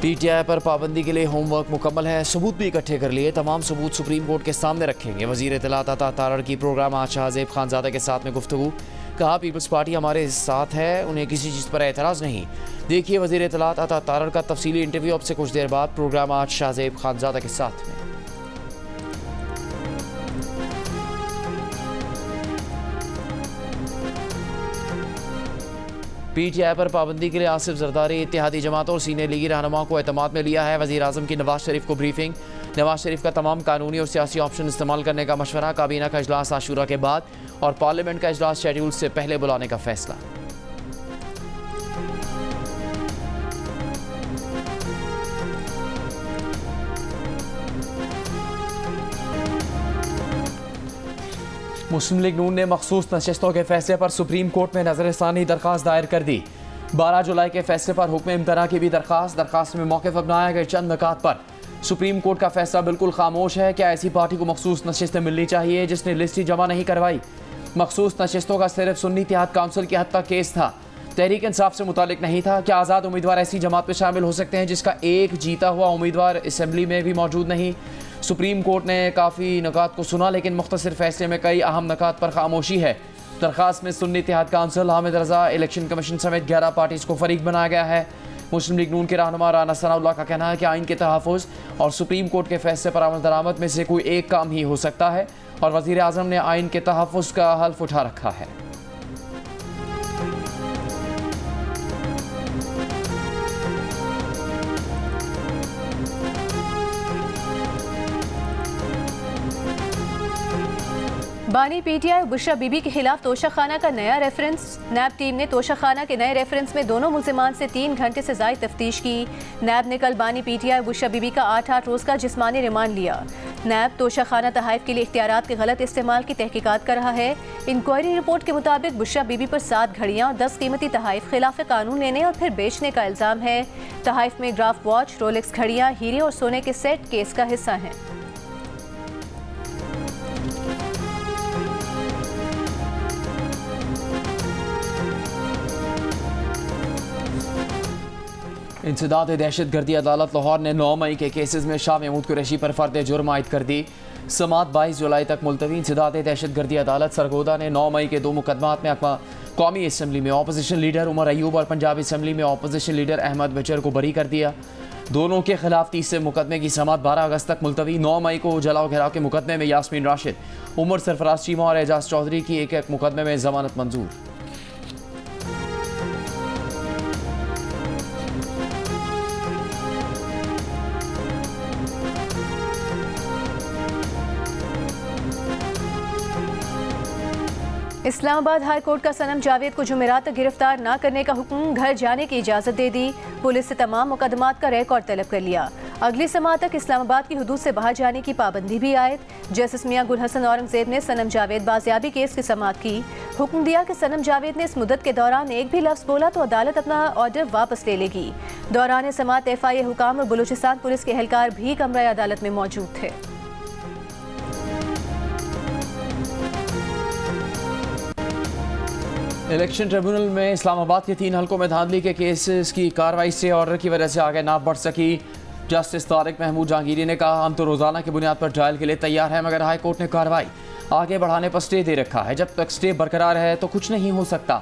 PTI पर पाबंदी के लिए होमवर्क मुकम्मल है, सबूत भी इकट्ठे कर लिए, तमाम सबूत सुप्रीम कोर्ट के सामने रखेंगे। वज़ीर इत्तलात अता तारड़ की प्रोग्राम आज शाहज़ेब खानज़ादा के साथ में गुफ्तगू, कहा पीपल्स पार्टी हमारे साथ है, उन्हें किसी चीज़ पर एतराज़ नहीं। देखिए वज़ीर इत्तलात अता तारड़ का तफसीली इंटरव्यू अब से कुछ देर बाद। प्रोग्राम आज शाहज़ेब खानज़ादा के साथ में। PTI पर पाबंदी के लिए आसिफ जरदारी इत्तेहादी जमातों और सीनियर लीगी रहनुमाओं को एतमाद में लिया है। वज़ीर आज़म की नवाज शरीफ को ब्रीफिंग, नवाज शरीफ का तमाम कानूनी और सियासी ऑप्शन इस्तेमाल करने का मशवरा, काबीना का इजलास आशूरा के बाद और पार्लियामेंट का इजलास शेड्यूल से पहले बुलाने का फैसला। मुस्लिम लीग नून ने मखसूस नशस्तों के फैसले पर सुप्रीम कोर्ट में नजरसानी दरख्वास्त दायर कर दी। 12 जुलाई के फैसले पर हुक्म इम्तना की भी दरख्वास्त में मौक़िफ़ अपनाया गया। चंद नुकात पर सुप्रीम कोर्ट का फैसला बिल्कुल खामोश है। क्या ऐसी पार्टी को मखसूस नशस्तें मिलनी चाहिए जिसने लिस्ट ही जमा नहीं करवाई? मखसूस नशस्तों का सिर्फ सुन्नी इत्तेहाद काउंसिल की हद तक केस था, तहरीक इंसाफ से मुतालिक नहीं था। क्या आज़ाद उम्मीदवार ऐसी जमात में शामिल हो सकते हैं जिसका एक जीता हुआ उम्मीदवार असम्बली में भी मौजूद नहीं? सुप्रीम कोर्ट ने काफ़ी नुकात को सुना, लेकिन मुख्तसर फैसले में कई अहम नुकात पर खामोशी है। दरख्वास्त में सुन्नी इत्तेहाद काउंसिल, हामिद रजा, इलेक्शन कमीशन समेत 11 पार्टीज़ को फरीक बनाया गया है। मुस्लिम लीग नून के रहनुमा राना सनाउल्लाह का कहना है कि आइन के तहफ़्फ़ुज़ और सुप्रीम कोर्ट के फैसले पर अमल दरामद में से कोई एक काम ही हो सकता है और वज़ीर आज़म ने आइन के तहफ़्फ़ुज़ का हल्फ उठा रखा है। बानी PTI बुशरा बीबी के खिलाफ तोशाखाना का नया रेफरेंस। नैब टीम ने तोशाखाना के नए रेफरेंस में दोनों मुल्जिमान से 3 घंटे से ज़ायद तफ्तीश की। नैब ने कल बानी PTI बुशरा बीबी का 8 रोज़ का जिस्मानी रिमांड लिया। नैब तोशाखाना तहाइफ के लिए इख्तियारात के गलत इस्तेमाल की तहकीकात कर रहा है। इंक्वायरी रिपोर्ट के मुताबिक बुशरा बीबी पर 7 घड़ियाँ और 10 कीमती तहाइफ खिलाफ कानून लेने और फिर बेचने का इल्ज़ाम है। तहाइफ में ग्राफ वॉच, रोलेक्स घड़ियाँ, हीरे और सोने के सेट केस का हिस्सा हैं। इंसदाद दहशत गर्दी अदालत लाहौर ने 9 मई के केसेस में शाह महमूद कुरैशी पर फर्द जुर्म आयद कर दी। समात 22 जुलाई तक मुलतवी। इंसदाद दहशत गर्दी अदालत सरगोदा ने 9 मई के 2 मुकदमात में कौमी असम्बली में अपोजिशन लीडर उमर अयूब और पंजाब असम्बली में अपोजिशन लीडर अहमद बचर को बरी कर दिया। दोनों के खिलाफ 30 मुकदमे की समात 12 अगस्त तक मुलतवी। 9 मई को जलाओ घेराव के मुकदमे में यास्मीन राशिद, उमर सरफराज चीमा और एजाज चौधरी की एक मुकदमे में जमानत मंजूर। इस्लामाबाद हाई कोर्ट का सनम जावेद को जुमेरात तक गिरफ्तार न करने का हुक्म, घर जाने की इजाज़त दे दी। पुलिस से तमाम मुकदमात का रिकॉर्ड तलब कर लिया। अगली समात तक इस्लामाबाद की हुदूद से बाहर जाने की पाबंदी भी आयद। जस्टिस मियां गुल हसन औरंगजेब ने सनम जावेद बाजियाबी केस की समात की। हुक्म दिया कि सनम जावेद ने इस मुद्दत के दौरान एक भी लफ्ज़ बोला तो अदालत अपना ऑर्डर वापस ले लेगी। दौरान समात FIA हुकाम और बलूचिस्तान पुलिस के एहलकार भी कमरा अदालत में मौजूद थे। इलेक्शन ट्रिब्यूनल में इस्लामाबाद के 3 हलकों में धांधली के केसेस की कार्रवाई से ऑर्डर की वजह से आगे ना बढ़ सकी। जस्टिस तारिक महमूद जहांगीरी ने कहा, हम तो रोज़ाना की बुनियाद पर ट्रायल के लिए तैयार हैं, मगर हाई कोर्ट ने कार्रवाई आगे बढ़ाने पर स्टे दे रखा है। जब तक स्टे बरकरार है तो कुछ नहीं हो सकता।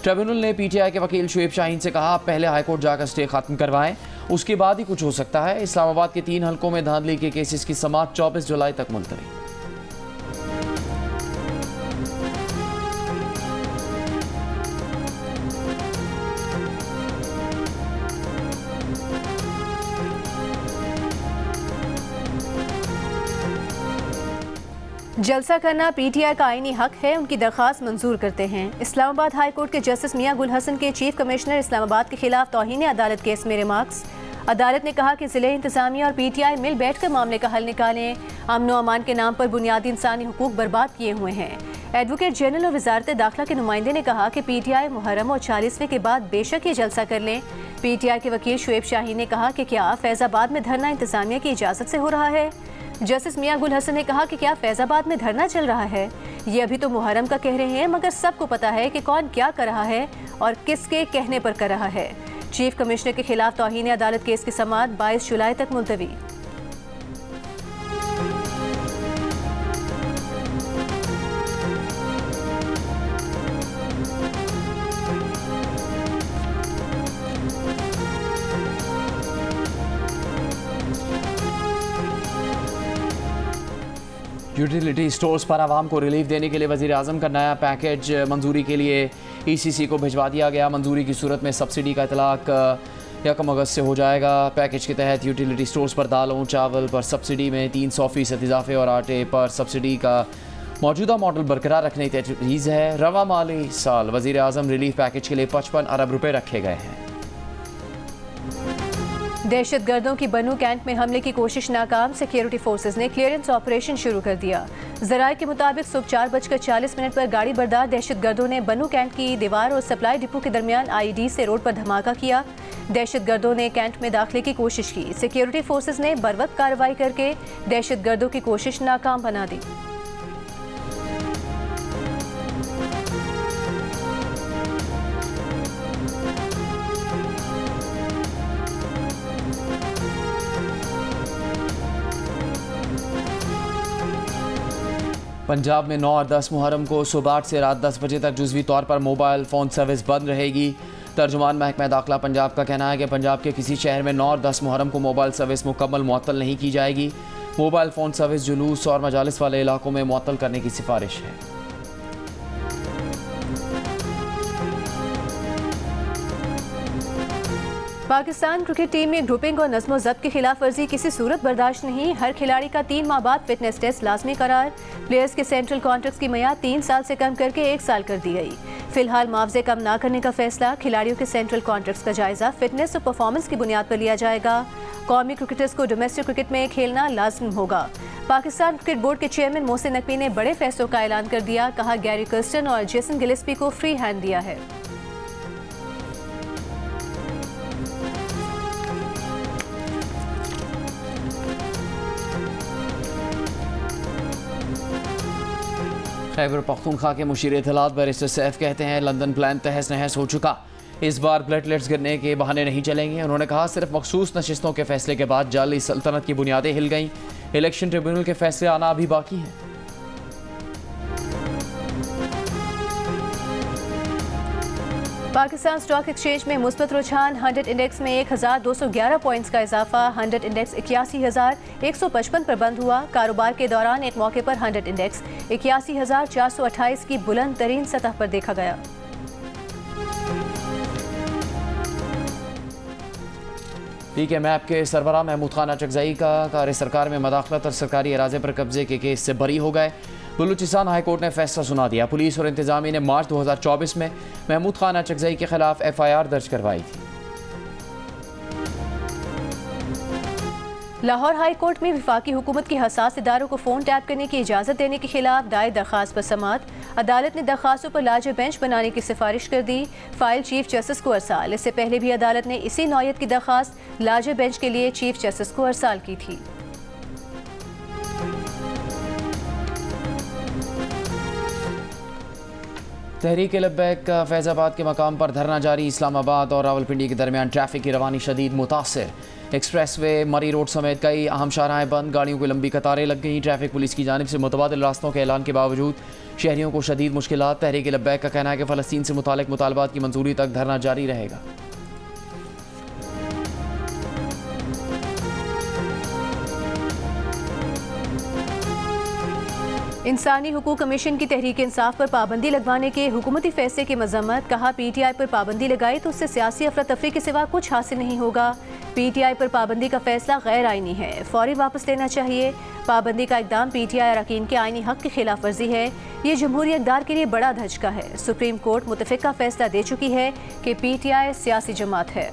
ट्रिब्यूनल ने PTI के वकील शुएब शाहीन से कहा, पहले हाई कोर्ट जाकर स्टे खत्म करवाएं, उसके बाद ही कुछ हो सकता है। इस्लामाबाद के 3 हलकों में धांधली के केसेस की समात 24 जुलाई तक मुलतवी। जलसा करना PTI का आईनी हक है, उनकी दरख्वास्त मंजूर करते हैं। इस्लामाबाद हाई कोर्ट के जस्टिस मियां गुल हसन के चीफ कमिश्नर इस्लामाबाद के खिलाफ तौहीन अदालत केस में रिमार्क्स। अदालत ने कहा कि ज़िले इंतजामिया और PTI मिल बैठ कर मामले का हल निकालें। अमन व अमान के नाम पर बुनियादी इंसानी हुकूक बर्बाद किए हुए हैं। एडवोकेट जनरल और वजारत दाखिला के नुमाइंदे ने कहा कि PTI मुहर्रम और 40वें के बाद बेशक ही जलसा कर लें। PTI के वकील शुएब शाहीन ने कहा कि क्या फैज़ाबाद में धरना इंतजामिया की इजाज़त से हो रहा है? जस्टिस मियां गुल हसन ने कहा कि क्या फैज़ाबाद में धरना चल रहा है? ये अभी तो मुहर्रम का कह रहे हैं, मगर सबको पता है कि कौन क्या कर रहा है और किसके कहने पर कर रहा है। चीफ कमिश्नर के खिलाफ तौहीन अदालत केस की समाअत 22 जुलाई तक मुलतवी। यूटिलिटी स्टोर्स पर आवाम को रिलीफ देने के लिए वज़ीर आज़म का नया पैकेज मंजूरी के लिए ECC को भिजवा दिया गया। मंजूरी की सूरत में सब्सिडी का इतलाक 1 अगस्त से हो जाएगा। पैकेज के तहत यूटिलिटी स्टोर्स पर दालों चावल पर सब्सिडी में 300% इजाफे और आटे पर सब्सिडी का मौजूदा मॉडल बरकरार रखने की तजवीज़ है। रवा माली साल वज़ीर आज़म रिलीफ पैकेज के लिए 55 अरब रुपये रखे गए हैं। दहशत गर्दों की बनू कैंट में हमले की कोशिश नाकाम, सिक्योरिटी फोर्सेज ने क्लियरेंस ऑपरेशन शुरू कर दिया। ज़राए के मुताबिक सुबह 4:40 पर गाड़ी बरदार दहशत गर्दों ने बनू कैंट की दीवार और सप्लाई डिपो के दरमियान IED से रोड पर धमाका किया। दहशत गर्दों ने कैंट में दाखिले की कोशिश की। सिक्योरिटी फोर्सेज ने बरवक्त कार्रवाई करके दहशत गर्दों की कोशिश नाकाम बना दी। पंजाब में 9 और 10 मुहर्रम को सुबह 8 से रात 10 बजे तक जुज़वी तौर पर मोबाइल फ़ोन सर्विस बंद रहेगी। तर्जुमान महकमा दाखिला पंजाब का कहना है कि पंजाब के किसी शहर में 9 और 10 मुहर्रम को मोबाइल सर्विस मुकम्मल मुअत्तल नहीं की जाएगी। मोबाइल फ़ोन सर्विस जुलूस और मजालिस वाले इलाकों में मुअत्तल करने की सिफारिश है। पाकिस्तान क्रिकेट टीम में ग्रुपिंग और नज़्म ज़ब्त की खिलाफ वर्जी किसी सूरत बर्दाश्त नहीं। हर खिलाड़ी का 3 माह बाद फिटनेस टेस्ट लाजमी करार। प्लेयर्स के सेंट्रल कॉन्ट्रैक्ट्स की मियाद 3 साल से कम करके 1 साल कर दी गई। फिलहाल मुआवजे कम ना करने का फैसला। खिलाड़ियों के सेंट्रल कॉन्ट्रैक्ट्स का जायजा फिटनेस और परफॉर्मेंस की बुनियाद पर लिया जाएगा। कौमी क्रिकेटर्स को डोमेस्टिक क्रिकेट में खेलना लाजमी होगा। पाकिस्तान क्रिकेट बोर्ड के चेयरमैन मोहसिन नकवी ने बड़े फैसलों का ऐलान कर दिया। कहा, गैरी कर्स्टन और जेसन गिलेस्पी को फ्री हैंड दिया है। खैबर पख्तूनख्वा के मुशीर इत्तलात बैरिस्टर सैफ कहते हैं लंदन प्लान तहस नहस हो चुका, इस बार प्लेटलेट्स गिरने के बहाने नहीं चलेंगे। उन्होंने कहा, सिर्फ मखसूस नशिस्तों के फैसले के बाद जाली सल्तनत की बुनियादें हिल गईं। इलेक्शन ट्रिब्यूनल के फैसले आना अभी बाकी हैं। पाकिस्तान स्टॉक एक्सचेंज में मुस्बत रुझान। 100 इंडेक्स में 1211 पॉइंट्स का इजाफा। 100 इंडेक्स 81,155 पर बंद हुआ। कारोबार के दौरान एक मौके पर 100 इंडेक्स 81,428 की बुलंद तरीन सतह पर देखा गया। PKMAP के सरबराह महमूद खान अचकज़ई का कार सरकार में मदाखलत और सरकारी अराज़े पर कब्जे के केस से बरी हो गए। बलूचिस्तान हाई कोर्ट ने फैसला सुना दिया। पुलिस और इंतजामिया ने मार्च 2024 में महमूद खान अचकज़ई के खिलाफ FIR दर्ज करवाई थी। लाहौर हाई कोर्ट में वफाकी हुकूमत की हसास इदारों को फ़ोन टैप करने की इजाज़त देने के खिलाफ दायर दरख्वास्त पर समाअत। अदालत ने दरख्वास्तों पर लार्जर बेंच बनाने की सिफारिश कर दी। फाइल चीफ जस्टिस को अरसाल। इससे पहले भी अदालत ने इसी नौयत की दरख्वास्त लार्जर बेंच के लिए चीफ जस्टिस को अरसाल की थी। तहरीक लब्बैक फैज़ाबाद के मकाम पर धरना जारी। इस्लामाबाद और रावलपिंडी के दरमियान ट्रैफिक की रवानी शदीद मुतासिर। एक्सप्रेसवे, मरी रोड समेत कई अहम शाहराहें बंद, गाड़ियों की लंबी कतारें लग गईं। ट्रैफिक पुलिस की जानिब से मुतबादिल रास्तों के ऐलान के बावजूद शहरियों को शदीद मुश्किलात। तहरीक लब्बैक का कहना है कि फ़लस्तीन से मुतालिक मुतालबात की मंजूरी तक धरना जारी रहेगा। इंसानी हुकूक कमीशन की तहरीक इंसाफ पर पाबंदी लगवाने के हुकूमती फैसले की मजम्मत। कहा, PTI पर पाबंदी लगाई तो उससे सियासी अफरा तफरी के सिवा कुछ हासिल नहीं होगा। PTI पर पाबंदी का फैसला गैर आइनी है, फौरी वापस लेना चाहिए। पाबंदी का इकदाम PTI अरकान के आइनी हक की खिलाफ वर्जी है। ये जमहूरी इक़दार के लिए बड़ा धचका है। सुप्रीम कोर्ट मुतफ़िका फैसला दे चुकी है कि PTI सियासी जमात है।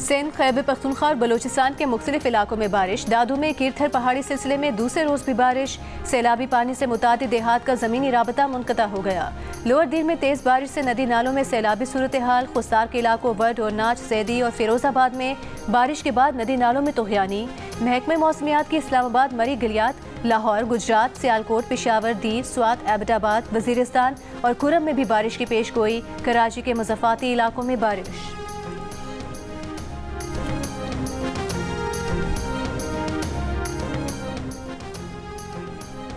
सिंध, खैबर पख्तूनख्वा और बलोचिस्तान के मुख्तलिफ इलाकों में बारिश। दादू में कीरथर पहाड़ी सिलसिले में दूसरे रोज भी बारिश। सैलाबी पानी से मुतादिद देहात का ज़मीनी राबता मुनक़ता हो गया। लोअर दीर में तेज़ बारिश से नदी नालों में सैलाबी सूरत हाल। खुस्तार के इलाकों वड और नाच, सैदी और फिरोजाबाद में बारिश के बाद नदी नालों में तुग़यानी। महकमे मौसमियात की इस्लामाबाद, मरी, गलियात, लाहौर, गुजरात, सियालकोट, पेशावर, दीर, स्वात, एबटाबाद, वजीरिस्तान और खुरम में भी बारिश की पेश गोई। कराची के मुज़फ़्फ़ाती इलाकों में बारिश।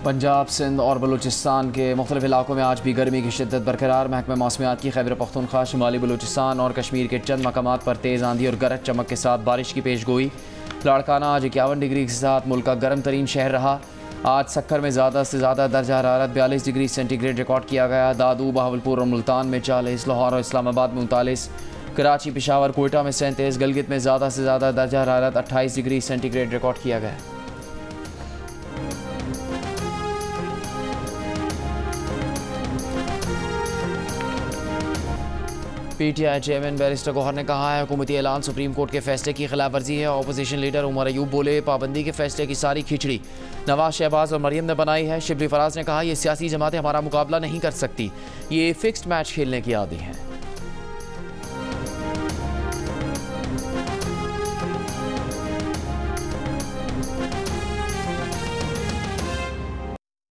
पंजाब, सिंध और बलूचिस्तान के मुख्तलिफ इलाकों में आज भी गर्मी की शिद्दत बरकरार। महकमा मौसमियात की खैबर पख्तूनख्वा, शुमाली बलूचिस्तान और कश्मीर के चंद मकामात पर तेज़ आंधी और गरज चमक के साथ बारिश की पेश गोई। लाड़काना आज 51 डिग्री के साथ मुल्क का गर्म तरीन शहर रहा। आज सक्खर में ज़्यादा से ज़्यादा दर्जा हरारत 42 डिग्री सेंटीग्रेड रिकॉर्ड किया गया। दादू, बहावलपुर और मुल्तान में 40, लाहौर और इस्लामाबाद में 39, कराची, पेशावर, कोयटा में 37, गलगित में ज़्यादा से ज़्यादा दर्जा हरारत 28 डिग्री सेंटीग्रेड रिकॉर्ड किया गया। PTI चेयरमैन बैरिस्टर गौहर ने कहा है हुकूमती ऐलान सुप्रीम कोर्ट के फैसले की खिलाफ वर्जी है। अपोजिशन लीडर उमर अयूब बोले पाबंदी के फैसले की सारी खिचड़ी नवाज, शहबाज और मरियम ने बनाई है। शिबली फराज ने कहा यह सियासी जमातें हमारा मुकाबला नहीं कर सकती, ये फिक्स्ड मैच खेलने की आदी हैं।